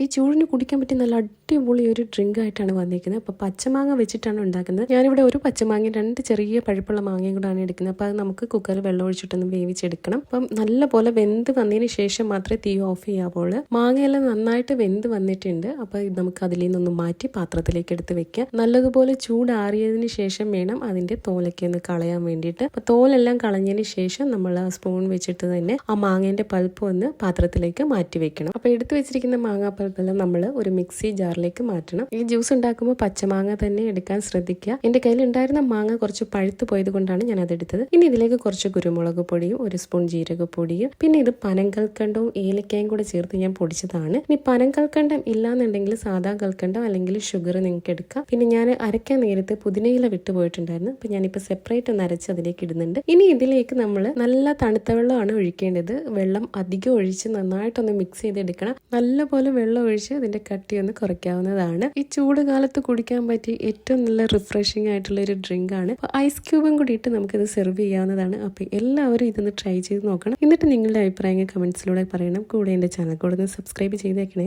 ഈ ചൂടിന് കുടിക്കാൻ പറ്റിയ നല്ല അടിപൊളി ഒരു ഡ്രിങ്ക് ആയിട്ടാണ് വന്നിരിക്കുന്നത്. അപ്പോൾ പച്ചമാങ്ങ വെച്ചിട്ടാണ് ഉണ്ടാക്കുന്നത്. ഞാനിവിടെ ഒരു പച്ചമാങ്ങയും 2 ചെറിയ പഴുപ്പുള്ള മാങ്ങയും കൂടാണ് എടുക്കുന്നത്. അപ്പോൾ അത് നമുക്ക് കുക്കറിൽ വെള്ളം ഒഴിച്ചിട്ടൊന്ന് വേവിച്ചെടുക്കണം. അപ്പം നല്ല പോലെ വെന്ത് വന്നതിന് ശേഷം മാത്രമേ തീ ഓഫ് ചെയ്യാവുള്ളൂ. മാങ്ങയെല്ലാം നന്നായിട്ട് വെന്ത് വന്നിട്ടുണ്ട്. അപ്പോൾ ഇത് നമുക്ക് അതിൽ നിന്നൊന്ന് മാറ്റി പാത്രത്തിലേക്ക് എടുത്ത് വെക്കാം. നല്ലതുപോലെ ചൂടാറിയതിന് ശേഷം വേണം അതിൻ്റെ തോലൊക്കെ ഒന്ന് കളയാൻ വേണ്ടിയിട്ട്. അപ്പോൾ തോലെല്ലാം കളഞ്ഞതിന് ശേഷം നമ്മൾ ആ സ്പൂൺ വെച്ചിട്ട് തന്നെ ആ മാങ്ങേൻ്റെ പൾപ്പ് ഒന്ന് പാത്രത്തിലേക്ക് മാറ്റി വെക്കണം. അപ്പോൾ എടുത്ത് വെച്ചിരിക്കുന്ന മാങ്ങാപ്പൾപ്പെല്ലാം നമ്മൾ ഒരു മിക്സി ജാറിലേക്ക് മാറ്റണം. ഈ ജ്യൂസ് ഉണ്ടാക്കുമ്പോൾ പച്ചമാങ്ങ തന്നെ എടുക്കാൻ ശ്രദ്ധിക്കുക. എൻ്റെ കയ്യിൽ ഉണ്ടായിരുന്ന മാങ്ങ കുറച്ച് പഴുത്ത് പോയത് കൊണ്ടാണ് ഞാൻ അതെടുത്തത്. ഇനി ഇതിലേക്ക് കുറച്ച് കുരുമുളക് പൊടിയും 1 സ്പൂൺ ജീരകപ്പൊടിയും പിന്നെ ഇത് പനങ്കൽക്കണ്ടവും ഏലക്കായും കൂടെ ചേർത്ത് ഞാൻ പൊടിച്ചതാണ്. ഇനി പനങ്കൽക്കണ്ടം ഇല്ലാന്നുണ്ടെങ്കിൽ സാധാ കൽക്കണ്ടം അല്ലെങ്കിൽ ഷുഗർ നിങ്ങൾക്ക് എടുക്കാം. പിന്നെ ഞാൻ അരയ്ക്കാൻ നേരത്ത് പുതിനയില വിട്ടുപോയിട്ടുണ്ടായിരുന്നു. അപ്പം ഞാനിപ്പോൾ സെപ്പറേറ്റ് ഒന്ന് അരച്ച് അതിലേക്ക് ഇടുന്നുണ്ട്. ഇനി ഇതിലേക്ക് നമ്മൾ നല്ല തണുത്ത വെള്ളമാണ് ഒഴിക്കേണ്ടത്. വെള്ളം അധികം ഒഴിച്ച് നന്നായിട്ടൊന്ന് മിക്സ് ചെയ്തെടുക്കണം. നല്ലപോലെ വെള്ളം ഒഴിച്ച് അതിന്റെ കട്ടി ഒന്ന് കുറയ്ക്കാവുന്നതാണ്. ഈ ചൂട് കാലത്ത് കുടിക്കാൻ പറ്റിയ ഏറ്റവും നല്ല റിഫ്രഷിംഗ് ആയിട്ടുള്ള ഒരു ഡ്രിങ്ക് ആണ്. ഐസ് ക്യൂബും കൂടി ഇട്ട് നമുക്കിത് സെർവ് ചെയ്യാവുന്നതാണ്. അപ്പോൾ എല്ലാവരും ഇതൊന്ന് ട്രൈ ചെയ്ത് നോക്കണം. എന്നിട്ട് നിങ്ങളുടെ അഭിപ്രായങ്ങൾ കമന്റ്സിലൂടെ പറയണം. കൂടെ എൻ്റെ ചാനൽ കൂടെ ഒന്ന് സബ്സ്ക്രൈബ് ചെയ്തേക്കണേ.